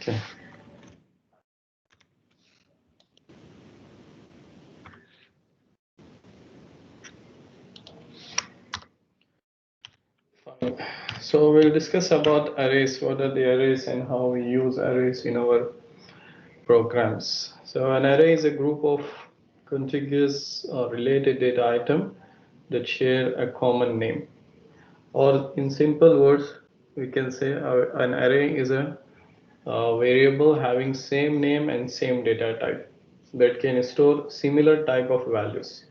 Okay. Fine. So we'll discuss about arrays, what are the arrays and how we use arrays in our programs. So an array is a group of contiguous or related data items that share a common name. Or in simple words, we can say an array is a variable having same name and same data type that can store similar type of values.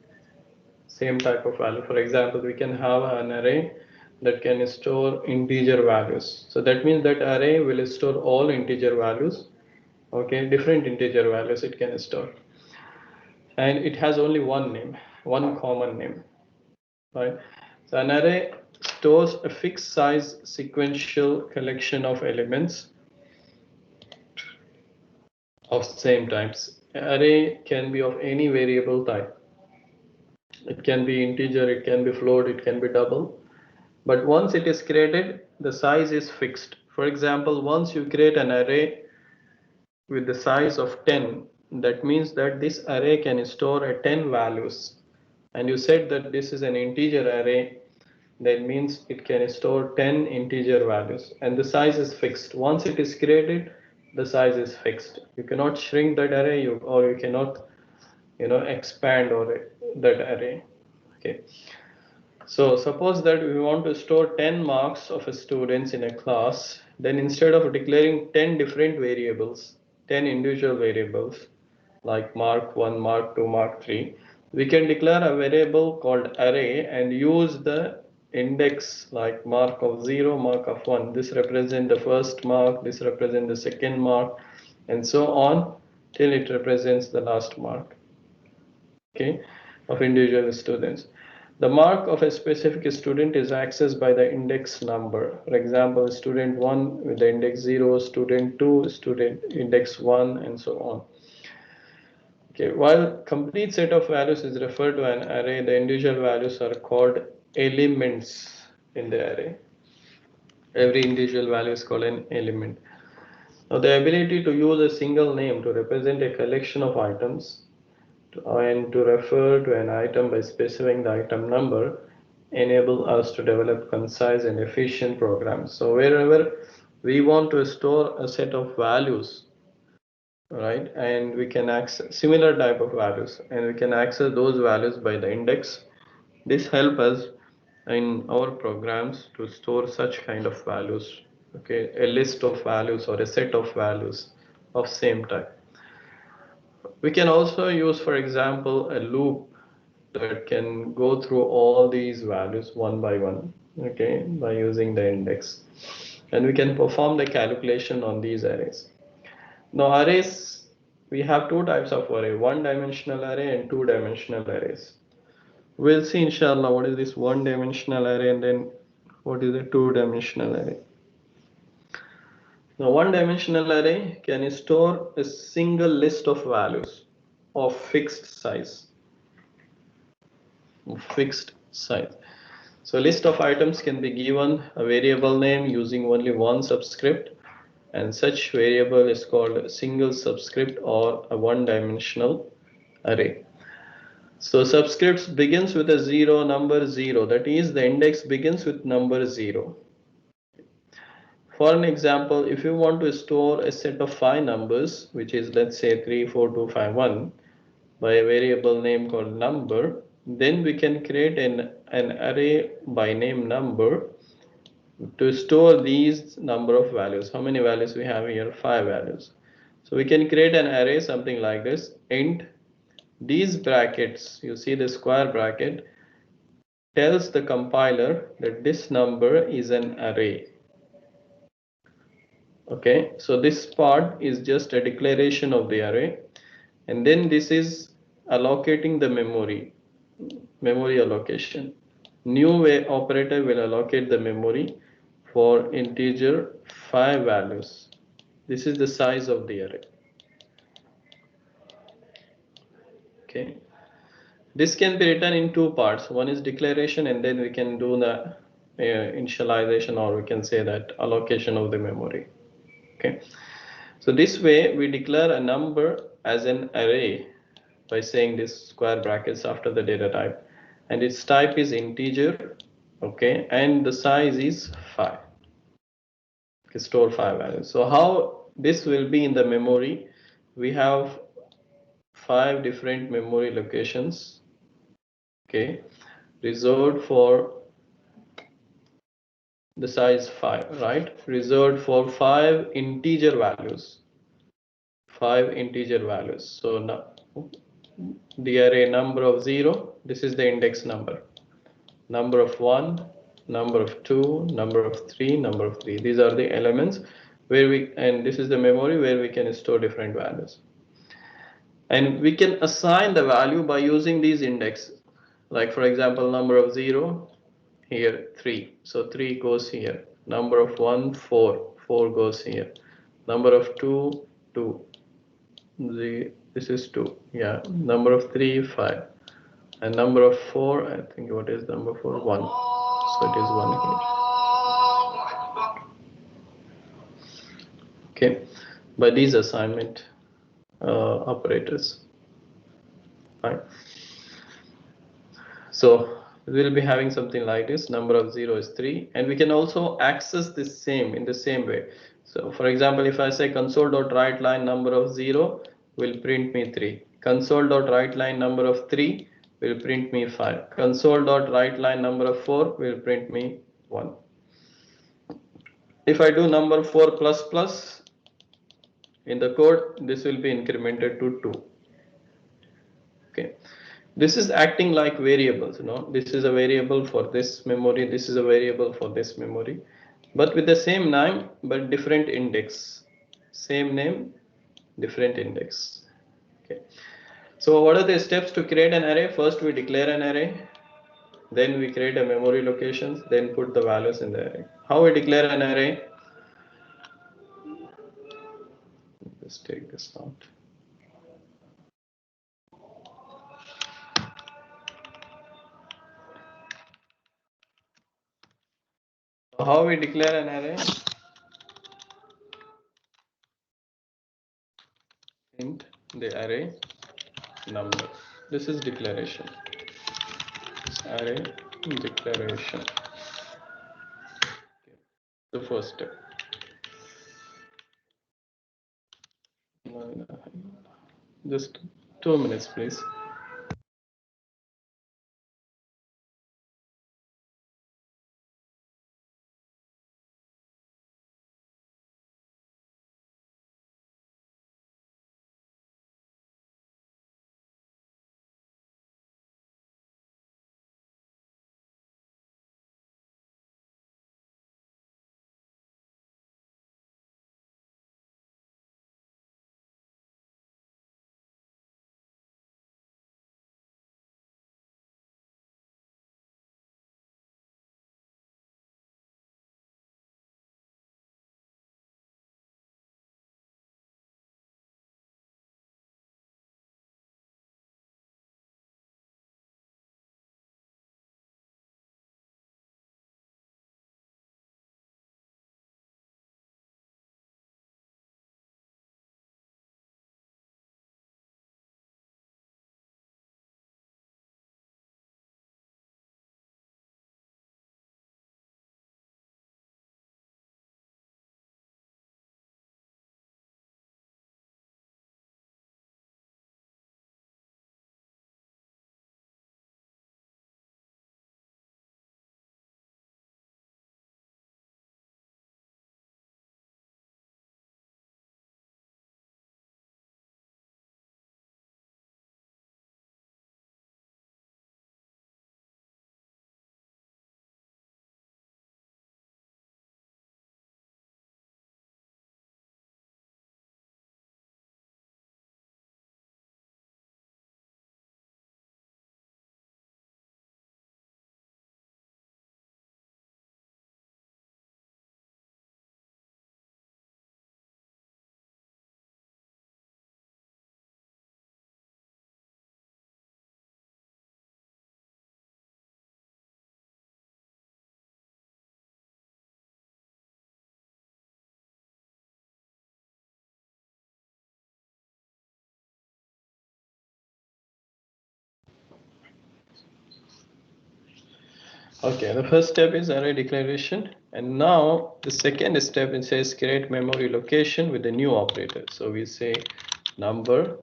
Same type of value. For example, we can have an array that can store integer values. So that means that array will store all integer values. Okay, different integer values it can store. And it has only one name, one common name. Right? So an array stores a fixed size sequential collection of elements of same types. Array can be of any variable type. It can be integer, it can be float, it can be double. But once it is created, the size is fixed. For example, once you create an array with the size of 10, that means that this array can store 10 values. And you said that this is an integer array, that means it can store 10 integer values, and the size is fixed. Once it is created, the size is fixed. You cannot shrink that array, or you cannot expand or that array. Okay. So suppose that we want to store 10 marks of a students in a class, then instead of declaring 10 different variables, 10 individual variables like mark 1, mark 2, mark 3, we can declare a variable called array and use the index like mark of 0, mark of 1. This represents the first mark, this represents the second mark, and so on till it represents the last mark, okay, of individual students. The mark of a specific student is accessed by the index number. For example, student 1 with the index 0, student 2, student index 1, and so on. Okay, while complete set of values is referred to an array, the individual values are called elements in the array. Every individual value is called an element. Now, the ability to use a single name to represent a collection of items and to refer to an item by specifying the item number enable us to develop concise and efficient programs. So wherever we want to store a set of values, right, and we can access similar type of values, and we can access those values by the index. This helps us in our programs to store such kind of values, okay, a list of values or a set of values of same type. We can also use, for example, a loop that can go through all these values one by one, okay, by using the index. And we can perform the calculation on these arrays. Now arrays, we have two types of array, one-dimensional array and two-dimensional arrays. We'll see inshallah what is this one-dimensional array and then what is a two-dimensional array. Now one-dimensional array can store a single list of values of fixed size. So list of items can be given a variable name using only one subscript, and such variable is called a single subscript or a one-dimensional array. So subscripts begins with a zero, number 0, that is the index begins with number 0. For an example, if you want to store a set of 5 numbers, which is let's say 3, 4, 2, 5, 1, by a variable name called number, then we can create an array by name number to store these number of values. How many values we have here? 5 values. So we can create an array something like this. Int these brackets, you see the square bracket, tells the compiler that this number is an array. Okay, so this part is just a declaration of the array, and then this is allocating the memory allocation. New way operator will allocate the memory for integer 5 values. This is the size of the array. Okay, this can be written in two parts. One is declaration, and then we can do the initialization, or we can say that allocation of the memory. Okay, So this way we declare a number as an array by saying this square brackets after the data type, and its type is integer, okay, and the size is 5. Okay, store 5 values. So how this will be in the memory, we have 5 different memory locations, okay, reserved for the size 5, right? Reserved for 5 integer values. 5 integer values. So now the array number of 0, this is the index number. Number of 1, number of 2, number of 3, number of 3. These are the elements where we, and this is the memory where we can store different values. And we can assign the value by using these indexes. Like for example, number of 0, here 3. So 3 goes here. Number of 1, 4. 4 goes here. Number of 2, 2. This is 2. Yeah. Number of 3, 5. And number of 4, I think what is number 4? 1. So it is 1 here. Okay. By these assignment operators. Fine. So we'll be having something like this. Number of 0 is 3, and we can also access this same in the same way. So for example, if I say console.writeLine number of 0 will print me 3. Console.writeLine number of 3 will print me 5. Console.writeLine number of 4 will print me 1. If I do number 4 plus plus in the code, this will be incremented to 2. Okay. This is acting like variables, this is a variable for this memory, this is a variable for this memory, but with the same name but different index. Same name, different index. Okay. So what are the steps to create an array? First we declare an array, then we create a memory locations, then put the values in the array. How we declare an array? Let's take this out. How we declare an array? Int the array number. This is declaration. Array declaration. The first step. Just 2 minutes, please. Okay, the first step is array declaration, and now the second step it says create memory location with a new operator. So we say number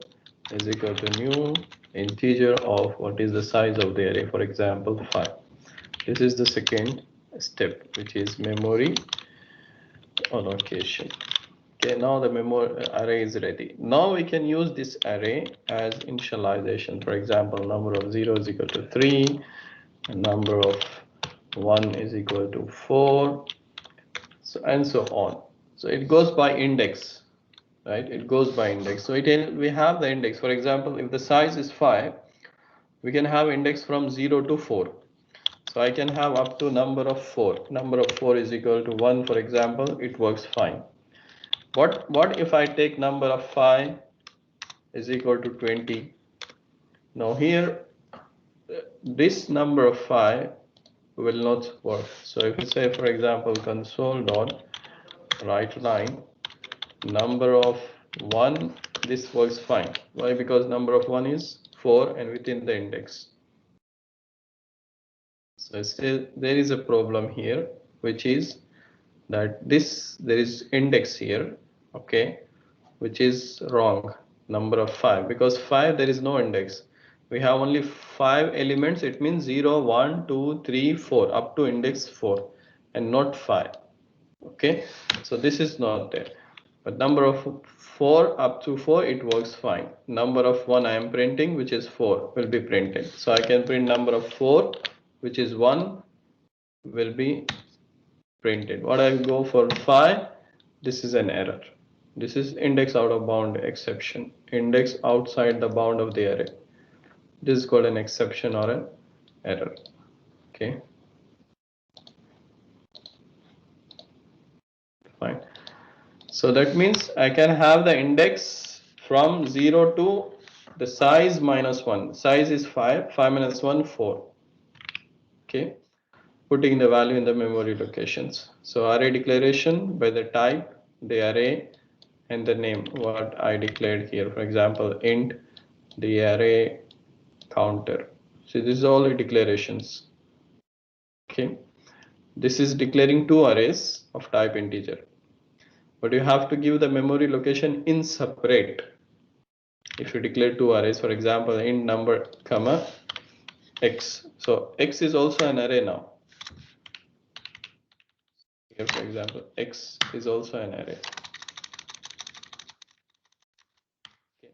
is equal to new integer of what is the size of the array, for example 5. This is the second step, which is memory allocation. Okay, now the memory array is ready. Now we can use this array as initialization. For example, number of 0 is equal to 3, and number of 1 is equal to 4, so and so on. So it goes by index, right? It goes by index. So we have the index. For example, if the size is 5, we can have index from 0 to 4. So I can have up to number of 4. Number of 4 is equal to 1, for example. It works fine. What if I take number of 5 is equal to 20? Now here, this number of 5 will not work. So if you say, for example, console dot write line number of 1, this works fine. Why? Because number of 1 is 4 and within the index. So still there is a problem here, which is that there is index here, okay, which is wrong, number of 5, because 5 there is no index. We have only 5 elements. It means 0, 1, 2, 3, 4 up to index 4 and not 5. Okay, so this is not there. But number of 4 up to 4 it works fine. Number of 1 I am printing, which is 4, will be printed. So I can print number of 4, which is 1, will be printed. What I go for 5, this is an error. This is index out of bound exception. Index outside the bound of the array. This is called an exception or an error. Okay. Fine. So that means I can have the index from 0 to the size minus 1. Size is 5. 5 minus 1, 4. Okay. Putting the value in the memory locations. So array declaration by the type, the array, and the name, what I declared here. For example, int the array counter. So this is all the declarations. Okay. This is declaring two arrays of type integer. But you have to give the memory location in separate. If you declare two arrays, for example, int number comma x. So x is also an array now. Here, for example, x is also an array. Okay.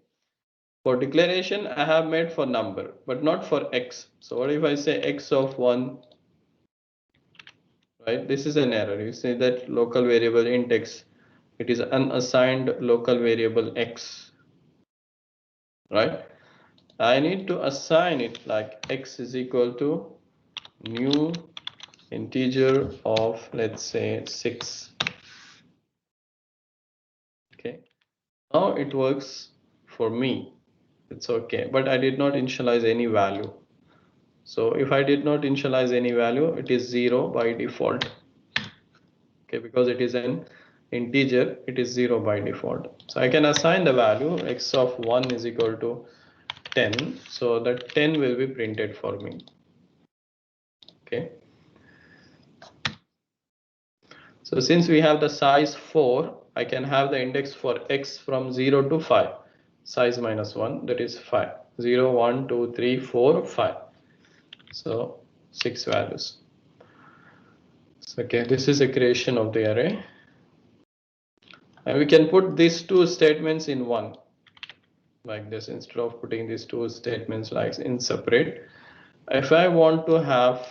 For declaration, I have made for number, but not for x. So what if I say x of 1? Right? This is an error. You say that local variable int x. It is unassigned local variable x. Right? I need to assign it like x is equal to new integer of, let's say, 6. Okay, now it works for me. It's okay, but I did not initialize any value. So if I did not initialize any value, it is 0 by default. Okay, because it is an integer, it is 0 by default. So I can assign the value x of 1 is equal to 10. So that 10 will be printed for me. Okay. So since we have the size 4, I can have the index for x from 0 to 5. Size minus 1, that is 5. 0, 1, 2, 3, 4, 5. So 6 values. So, okay, this is a creation of the array. And we can put these two statements in one. Like this, instead of putting these two statements like in separate. If I want to have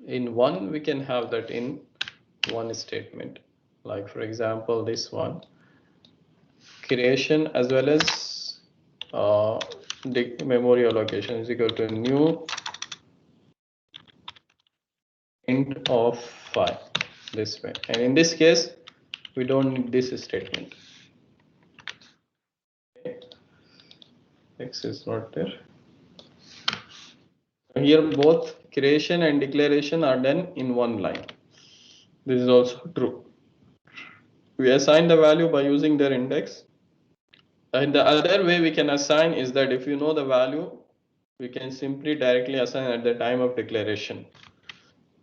in one, we can have that in one statement. Like for example, this one. Creation as well as the memory allocation is equal to new int of 5 this way, and in this case we don't need this statement. Okay. X is not there. Here both creation and declaration are done in one line. This is also true. We assign the value by using their index. And the other way we can assign is that if you know the value, we can simply directly assign at the time of declaration.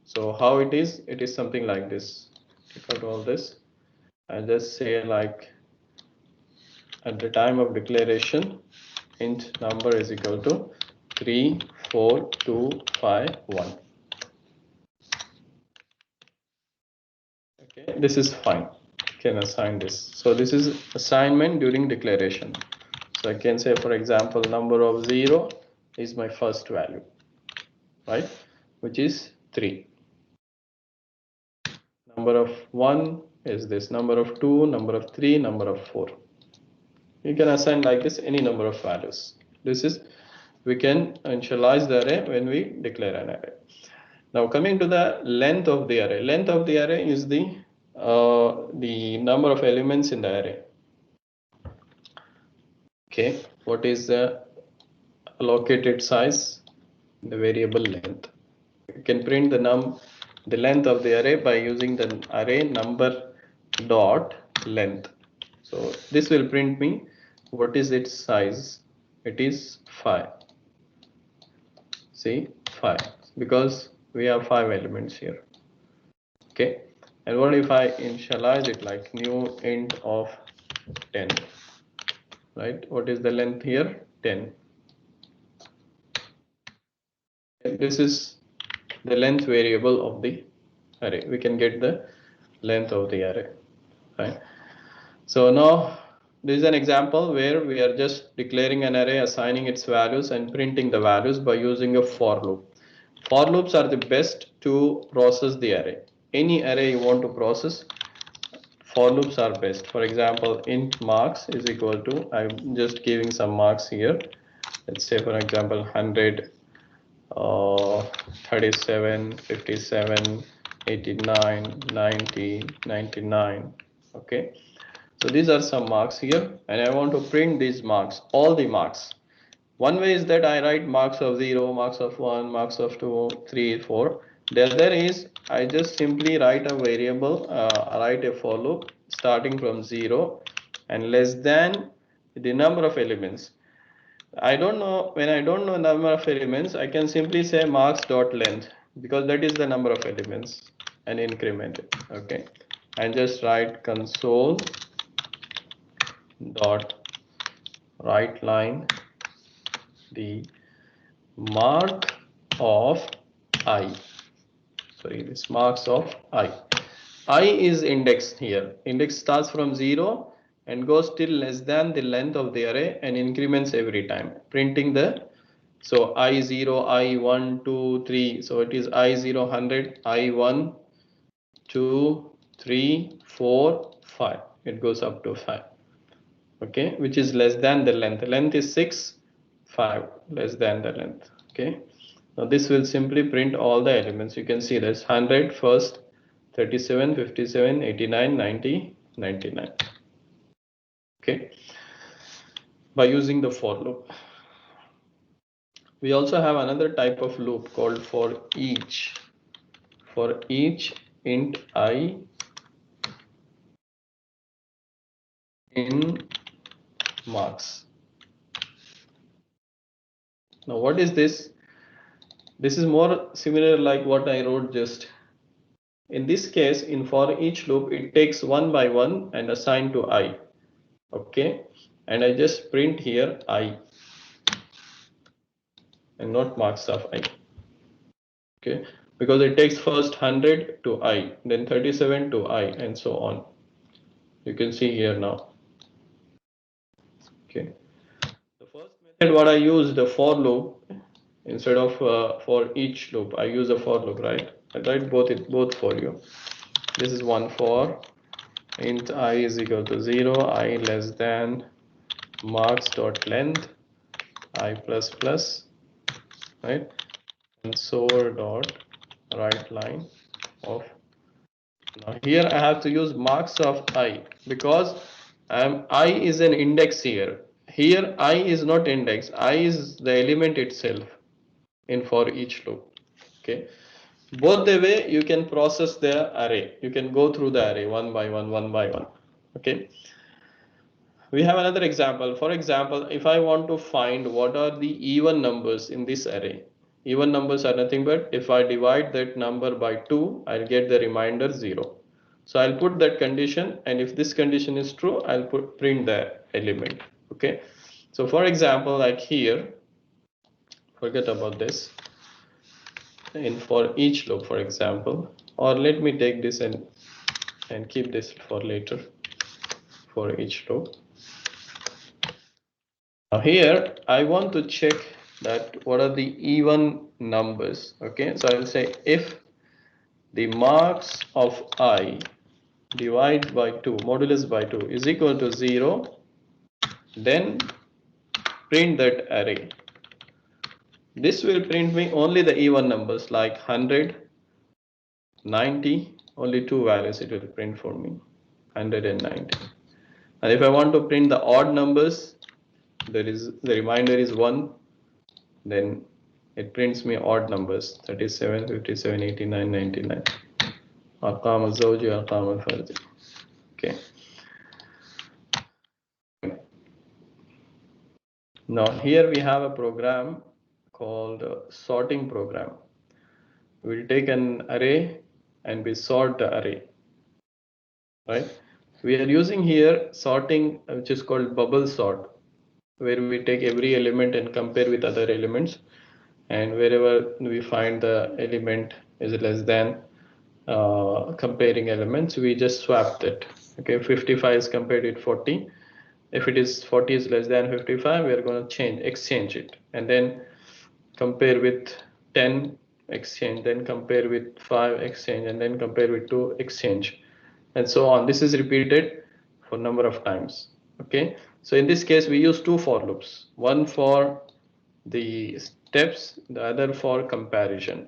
So how it is something like this. Take out all this. I just say like at the time of declaration, int number is equal to 3, 4, 2, 5, 1. Okay, this is fine. Can assign this. So this is assignment during declaration. So I can say, for example, number of 0 is my first value, right, which is 3. Number of 1 is this, number of 2, number of 3, number of 4. You can assign like this any number of values. This is, we can initialize the array when we declare an array. Now coming to the length of the array. Length of the array is the number of elements in the array. Okay, what is the allocated size? The variable length. You can print the length of the array by using the array number dot length. So this will print me what is its size. It is 5. See, 5, because we have 5 elements here. Okay, and what if I initialize it like new int of 10, right? What is the length here? 10. And this is the length variable of the array. We can get the length of the array, right? So now this is an example where we are just declaring an array, assigning its values and printing the values by using a for loop. For loops are the best to process the array. Any array you want to process, for loops are best. For example, int marks is equal to, I'm just giving some marks here. Let's say, for example, 100, 37, 57, 89, 90, 99. Okay, so these are some marks here, and I want to print these marks, all the marks. One way is that I write marks of 0, marks of 1, marks of 2, 3, 4. The other is I just simply write a variable, write a for loop starting from 0 and less than the number of elements. I don't know, when I don't know number of elements, I can simply say marks dot length, because that is the number of elements, and increment it. Okay, and just write console dot write line the mark of I. Sorry, this marks of I. I is index here. Index starts from 0 and goes till less than the length of the array and increments every time, printing the, so I0, I1, 2, 3. So it is I0, 100, I1, 2, 3, 4, 5. It goes up to 5. Okay, which is less than the length. The length is 6, 5 less than the length. Okay, now this will simply print all the elements. You can see this 100 first, 37, 57, 89, 90, 99. Okay, by using the for loop. We also have another type of loop called for each. For each int I in marks. Now what is this? This is more similar like what I wrote just. In this case, in for each loop, it takes one by one and assign to I. Okay, and I just print here I and not marks of I. Okay, because it takes first 100 to I, then 37 to I, and so on. You can see here now. Okay, the first method what I use the for loop instead of for each loop. I use a for loop, right? I write both for you. This is one for int I is equal to 0, I less than marks dot length I plus plus, right? Console dot write line of. Now here I have to use marks of I because I is an index here. Here I is not index. I is the element itself in for each loop. Okay. Both the way you can process the array. You can go through the array one by one, one by one. Okay. We have another example. For example, if I want to find what are the even numbers in this array, even numbers are nothing but if I divide that number by 2, I'll get the remainder 0. So I'll put that condition, and if this condition is true, I'll print the element. Okay. So for example, like here, forget about this. And for each loop, for example, or let me take this and keep this for later for each loop. Now here I want to check that what are the even numbers. Okay, so I'll say if the marks of I divided by 2 modulus by 2 is equal to 0, then print that array. This will print me only the even numbers like 100, 90, only 2 values it will print for me, 100 and 90. And if I want to print the odd numbers, the remainder is 1, then it prints me odd numbers, 37, 57, 89, 99. Arqam al-zawji, arqam al-fardi. Okay. Now here we have a program called sorting program. We'll take an array and we sort the array. Right? We are using here sorting, which is called bubble sort, where we take every element and compare with other elements, and wherever we find the element is less than comparing elements, we just swap that. Okay, 55 is compared with 40. If it is 40 is less than 55, we are going to exchange it, and then compare with 10, exchange, then compare with 5, exchange, and then compare with 2, exchange, and so on. This is repeated for number of times. Okay, so in this case we use 2 for loops, one for the steps, the other for comparison.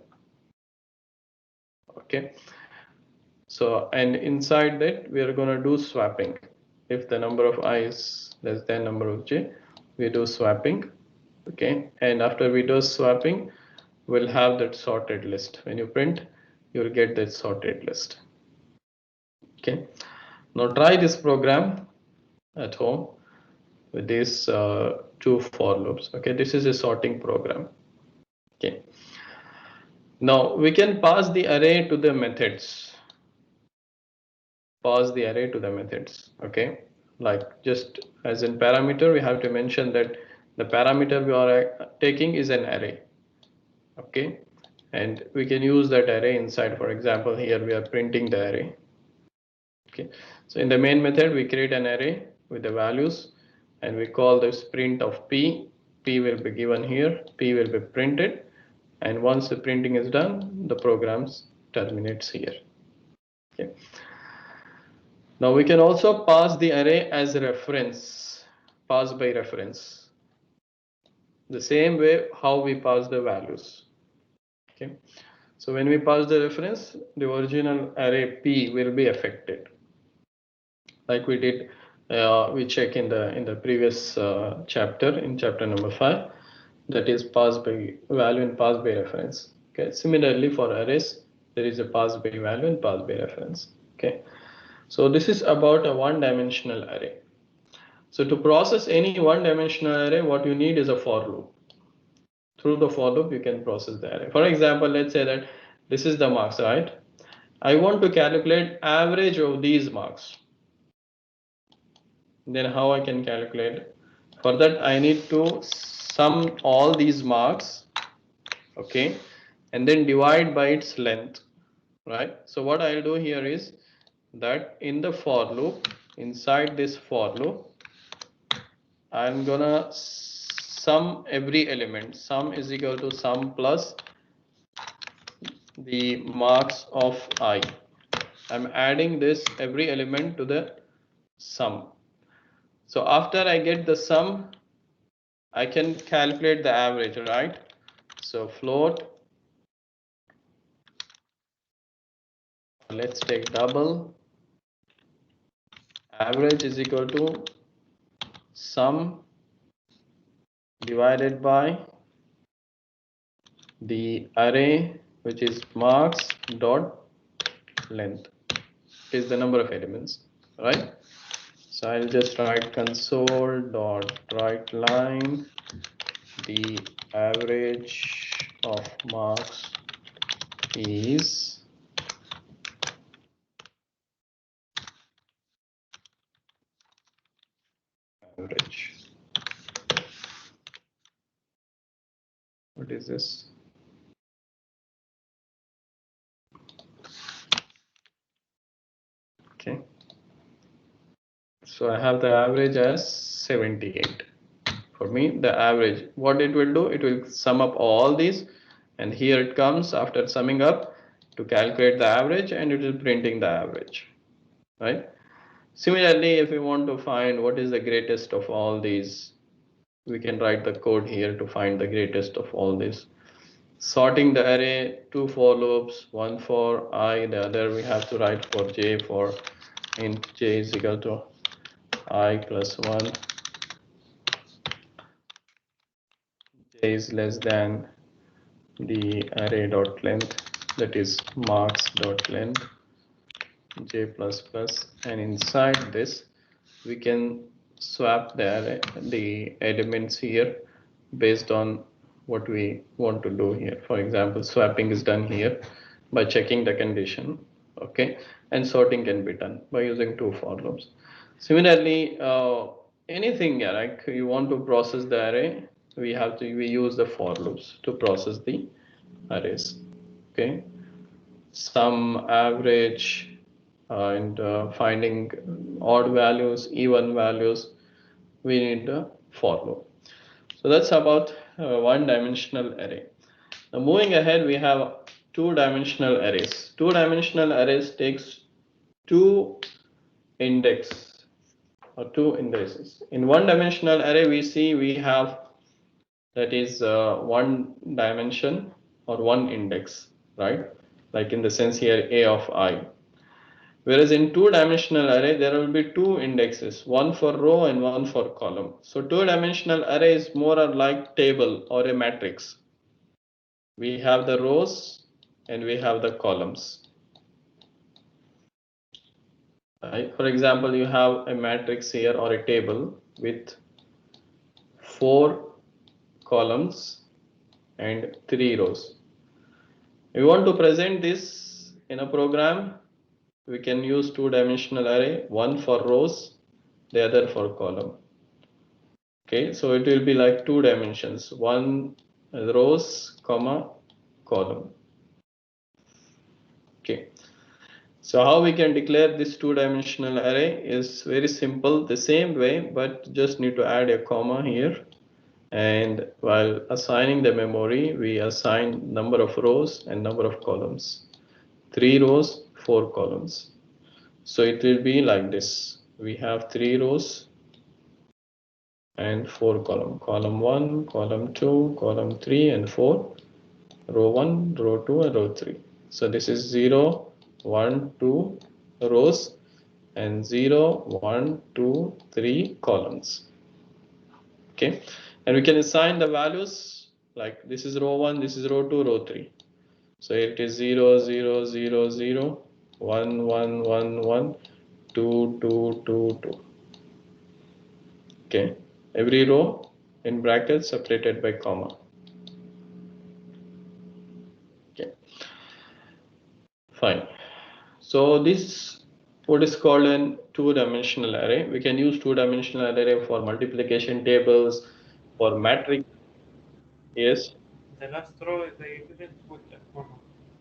Okay, so and inside that we are going to do swapping. If the number of I is less than number of j, we do swapping. Okay, and after we do swapping, we'll have that sorted list. When you print, you'll get that sorted list. Okay, now try this program at home with these 2 for loops. Okay, this is a sorting program. Okay, now we can pass the array to the methods. Pass the array to the methods. Okay, like just as in parameter, we have to mention that the parameter we are taking is an array. Okay, and we can use that array inside. For example, here we are printing the array. Okay, so in the main method we create an array with the values, and we call this print of p. P will be given here, p will be printed, and once the printing is done, the program terminates here. Okay, now we can also pass the array as a reference, pass by reference, the same way how we pass the values. Okay, so when we pass the reference, the original array p will be affected, like we did. We check in the previous chapter, in chapter number 5, that is pass by value and pass by reference. Okay, similarly for arrays, there is a pass by value and pass by reference. Okay, so this is about a one-dimensional array. So to process any one-dimensional array, what you need is a for loop. Through the for loop, you can process the array. For example, let's say that this is the marks, right? I want to calculate average of these marks. Then how I can calculate? For that, I need to sum all these marks, okay, and then divide by its length, right? So what I'll do here is that in the for loop, inside this for loop, I'm gonna sum every element. Sum is equal to sum plus the marks of I. I'm adding this every element to the sum. So after I get the sum, I can calculate the average, right? So float, let's take double, average is equal to sum divided by the array, which is marks dot length, is the number of elements, right? So I'll just write console.writeLine the average of marks is average. What is this? Okay. So I have the average as 78. For me, the average, what it will do, it will sum up all these, and here it comes after summing up to calculate the average, and it is printing the average, right? Similarly, if we want to find what is the greatest of all these, we can write the code here to find the greatest of all these. Sorting the array, 2 for loops, one for I, the other we have to write for j, for int j is equal to I plus 1, j is less than the array dot length, that is marks dot length j plus plus, and inside this we can swap the array, the elements here based on what we want to do here. For example, swapping is done here by checking the condition, okay, and sorting can be done by using 2 for loops. Similarly, anything like you want to process the array, we use the for loops to process the arrays, okay. Sum, average, and finding odd values, even values, we need the for loop. So that's about one-dimensional array. Now moving ahead, we have two-dimensional arrays. Two-dimensional arrays takes two index or two indices. In one-dimensional array, we have that is one dimension or one index, right? Like in the sense here a of I. Whereas in two-dimensional array, there will be two indexes, one for row and one for column. So two-dimensional array is more like table or a matrix. We have the rows and we have the columns. Right? For example, you have a matrix here or a table with 4 columns and 3 rows. If you want to present this in a program, we can use two-dimensional array, one for rows, the other for column. Okay, so it will be like 2 dimensions, one rows, comma, column. Okay, so how we can declare this two-dimensional array is very simple, the same way, but just need to add a comma here. And while assigning the memory, we assign number of rows and number of columns. 3 rows, 4 columns. So it will be like this. We have 3 rows and 4 columns. Column 1, column 2, column 3, and 4. Row 1, row 2, and row 3. So this is 0, 1, 2 rows and 0, 1, 2, 3 columns. Okay, and we can assign the values like this is row 1, this is row 2, row 3. So it is 0, 0, 0, 0, 1, 1, 1, 1, 2, 2, 2, 2. Okay, every row in brackets separated by comma. Okay, fine. So this what is called a two-dimensional array. We can use two-dimensional array for multiplication tables, for matrix. Yes. The last row they didn't put a comma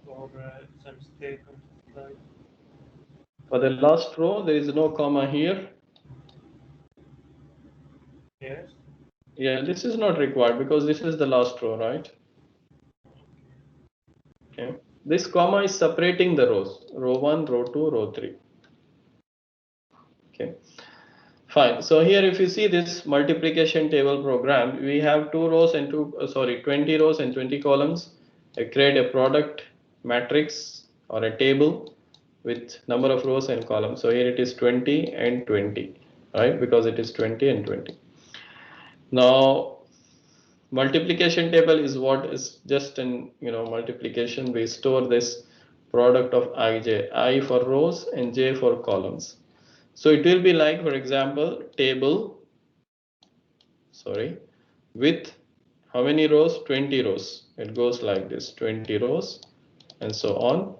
or some mistake on the side. For the last row, there is no comma here. Yes. Yeah, this is not required because this is the last row, right? Okay. This comma is separating the rows, row 1, row 2, row 3. Okay. Fine. So here if you see this multiplication table program, we have 20 rows and 20 columns. I create a product matrix or a table with number of rows and columns. So here it is 20 and 20, right? Because it is 20 and 20. Now multiplication table is what is just in multiplication. We store this product of I for rows and j for columns. So it will be like, for example, table, with how many rows? 20 rows. It goes like this, 20 rows and so on,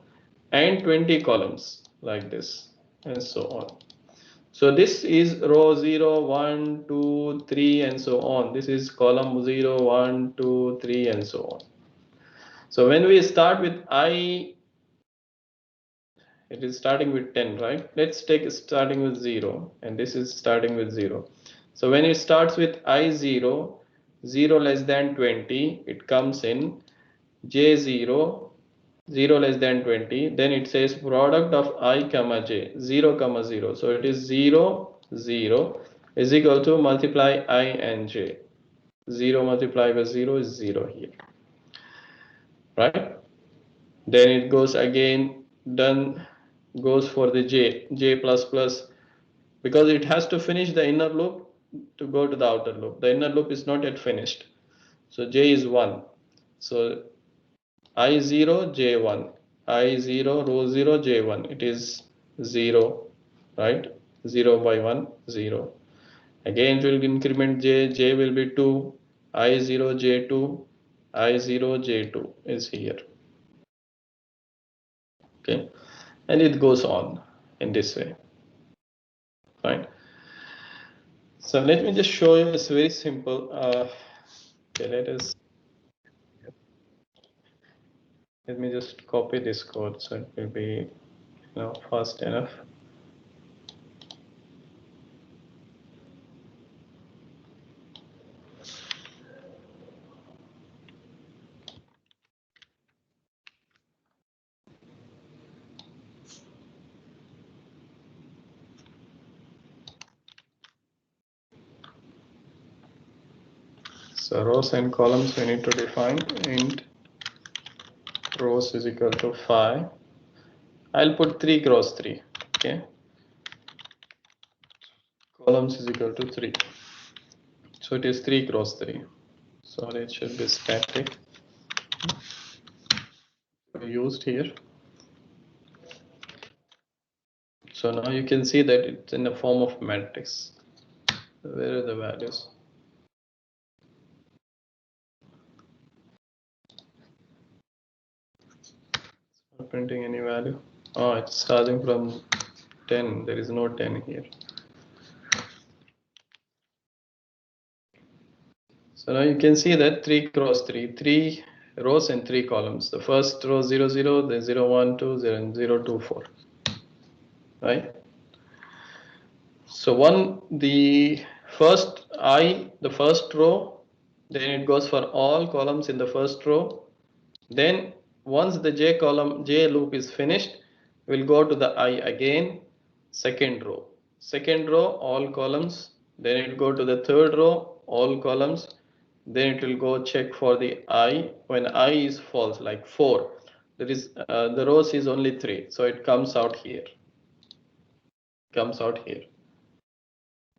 and 20 columns like this and so on. So this is row 0, 1, 2, 3 and so on. This is column 0, 1, 2, 3 and so on. So when we start with I, it is starting with 10, right? Let's take starting with 0, and this is starting with 0. So when it starts with I0, 0 less than 20, it comes in J0, 0 less than 20, then it says product of I comma j, 0 comma 0. So it is 0, 0 is equal to multiply I and j. 0 multiplied by 0 is 0 here, right? Then it goes again, done, goes for the j plus plus, because it has to finish the inner loop to go to the outer loop. The inner loop is not yet finished. So j is 1. So I0, J1, I0, row 0, J1, it is 0, right? 0 by 1, 0. Again, it will increment J, J will be 2, I0, J2, I0, J2 is here. Okay, and it goes on in this way, right? So let me just show you, it's very simple. Okay, let me just copy this code so it will be fast enough. So rows and columns we need to define, int rows is equal to 5. I'll put 3 cross 3. Okay. Columns is equal to 3. So it is 3 cross 3. So it should be static. Used here. So now you can see that it's in the form of matrix. Where are the values? It's not printing any value. Oh, it's starting from 10. There is no 10 here. So now you can see that 3 cross 3, 3 rows and 3 columns. The first row 0, 0, then 0, 1, 2, 0, and 0, 2, 4. Right? So the first row, then it goes for all columns in the first row. Then once the J loop is finished, we'll go to the I again, second row, all columns. Then it go to the third row, all columns. Then it will go check for the I. When I is false, like 4, there is the rows is only 3, so it comes out here.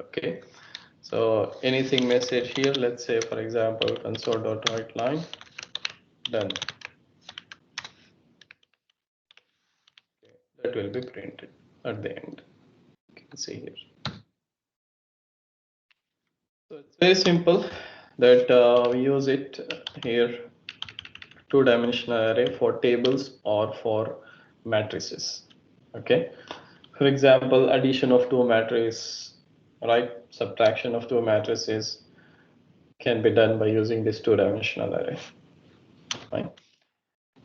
Okay. So anything message here, let's say for example console.writeLine, done. That will be printed at the end. You can see here. So it's very simple that we use it here, 2-dimensional array for tables or for matrices. Okay. For example, addition of 2 matrices, right? Subtraction of 2 matrices can be done by using this 2-dimensional array. Right?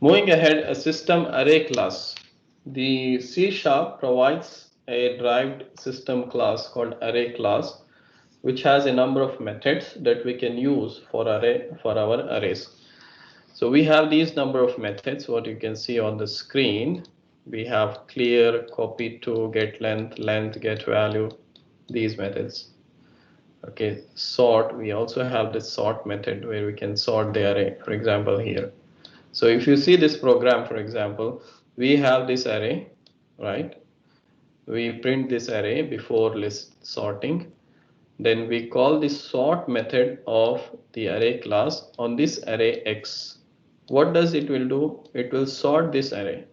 Moving ahead, a system array class. The C# provides a derived system class called array class, which has a number of methods that we can use for our arrays. So we have these number of methods, what you can see on the screen. We have clear, copy to, get length, get value, these methods. Okay, sort, we also have the sort method where we can sort the array, for example here. So if you see this program, for example, we have this array, right? We print this array before list sorting. Then we call the sort method of the array class on this array X. What does it will do? It will sort this array.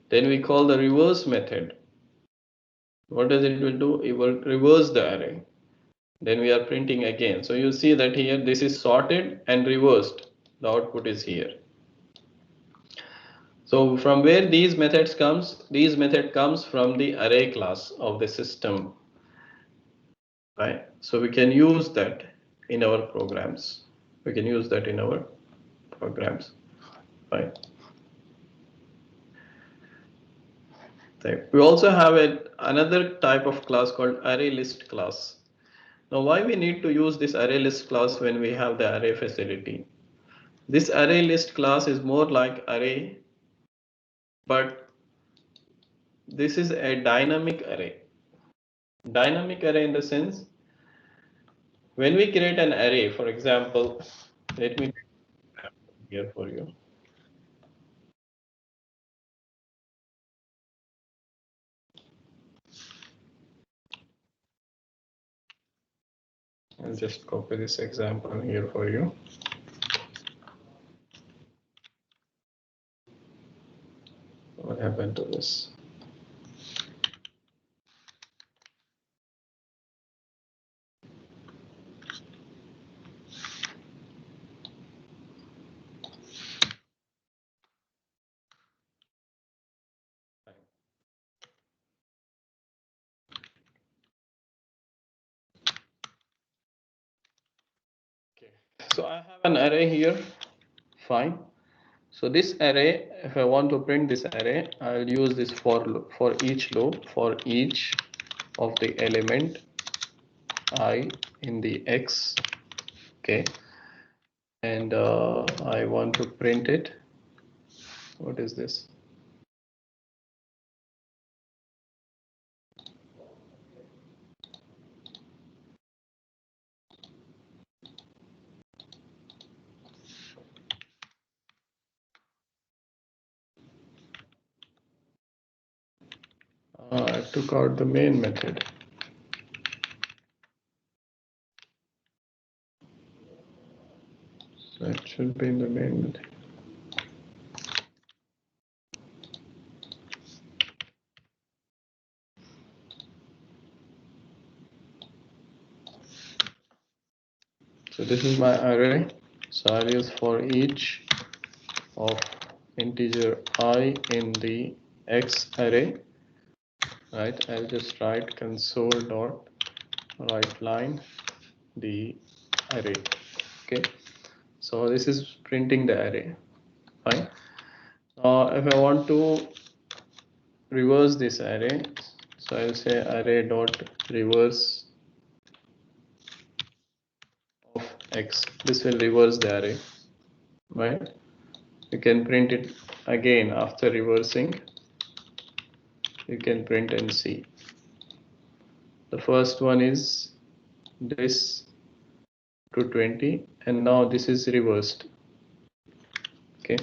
Then we call the reverse method What does it will do? It will reverse the array. Then we are printing again. So you see that here this is sorted and reversed. The output is here. So from where these methods comes? These method comes from the array class of the system. Right? So we can use that in our programs. We can use that in our programs. Right? We also have another type of class called array list class. Now why we need to use this array list class when we have the array facility? This array list class is more like array, but this is a dynamic array. Dynamic array in the sense, when we create an array, for example, let me here for you. I'll just copy this example here for you. What happened to this? Okay. So I have an array here. Fine. So this array, if I want to print this array, I'll use this for each loop for each of the element I in the X. Okay. And I want to print it. What is this? I took out the main method. So it should be in the main method. So this is my array. So I'll use for each of integer I in the X array. Right, I'll just write console dot write line the array. Okay, so this is printing the array. Fine. If I want to reverse this array, so I'll say array dot reverse of X. This will reverse the array. Right, you can print it again after reversing. You can print and see. The first one is this to 20, and now this is reversed. Okay,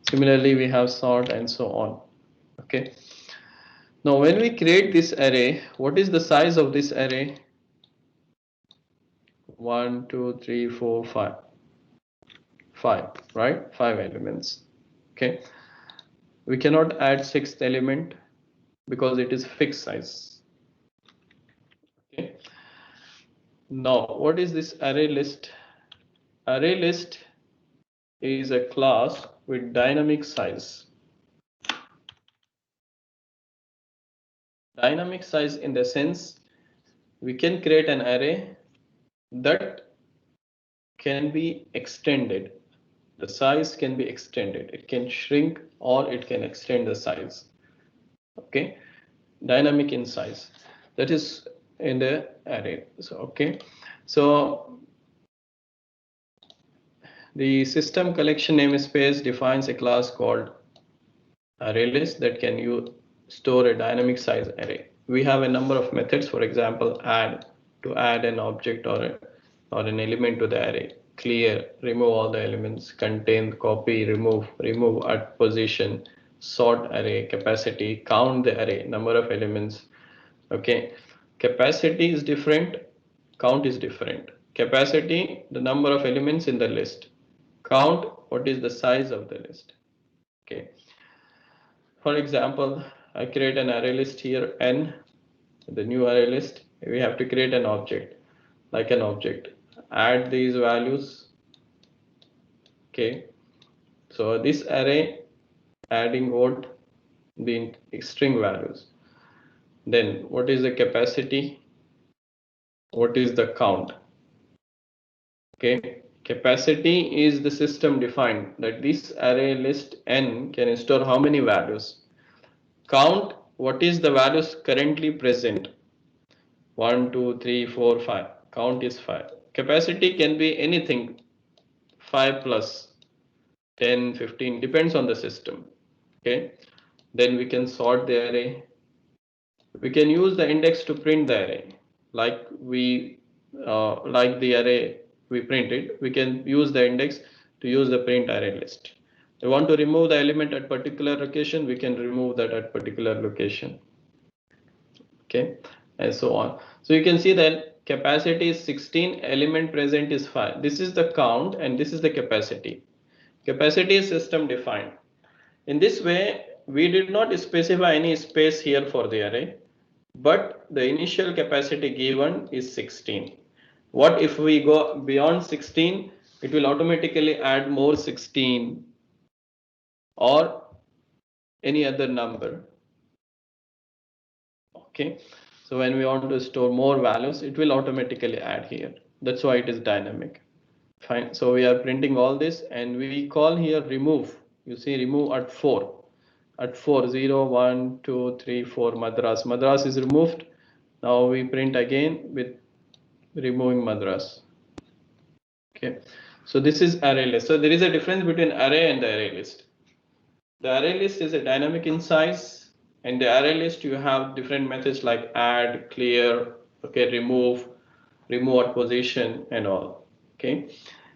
similarly we have sort and so on. Okay, now when we create this array, what is the size of this array? 1 2 3 4 5, 5, right? 5 elements. Okay, we cannot add sixth element because it is fixed size. Okay, now what is this array list? Array list is a class with dynamic size. Dynamic size in the sense we can create an array that can be extended. The size can be extended. It can shrink or it can extend the size. Okay, dynamic in size. That is in the array. So okay, so the system collection namespace defines a class called ArrayList that can store a dynamic size array. We have a number of methods, for example, add, to add an object or an element to the array, clear, remove all the elements, contain, copy, remove at position, sort array, capacity, count the array, number of elements. Okay, capacity is different, count is different. Capacity, the number of elements in the list. Count, what is the size of the list. Okay. For example, I create an array list here n. the new array list, we have to create an object, like an object, add these values. Okay, so this array adding what? The string values. Then what is the capacity? What is the count? Okay, capacity is the system defined that this array list n can store how many values. Count, what is the values currently present? 1, 2, 3, 4, 5. Count is 5. Capacity can be anything, 5 plus 10, 15, depends on the system. Okay, then we can sort the array. We can use the index to print the array, like the array we printed. We can use the index to use the print array list. We want to remove the element at particular location, we can remove that at particular location. Okay, and so on. So you can see that capacity is 16, element present is 5. This is the count and this is the capacity. Capacity is system defined. In this way, we did not specify any space here for the array, but the initial capacity given is 16. What if we go beyond 16? It will automatically add more 16 or any other number. Okay, so when we want to store more values, it will automatically add here. That's why it is dynamic. Fine, so we are printing all this and we call here remove. You see remove at 4. At 4, 0, 1, 2, 3, 4, Madras. Madras is removed. Now we print again with removing Madras. Okay, so this is array list. So there is a difference between array and the array list. The array list is a dynamic in size, and the array list you have different methods like add, clear, okay, remove at position and all. Okay,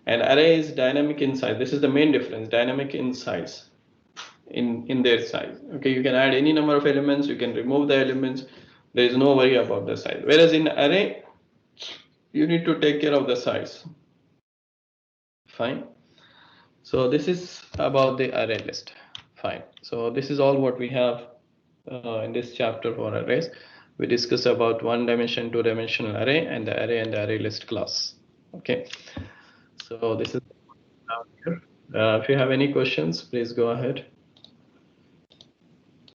and array is dynamic in size. This is the main difference, dynamic in size, in their size. Okay, you can add any number of elements, you can remove the elements. There is no worry about the size. Whereas in array, you need to take care of the size. Fine. So this is about the array list. Fine. So this is all what we have in this chapter for arrays. We discuss about 1-dimension, 2-dimensional array, and the array list class. Okay. So this is here. If you have any questions, please go ahead.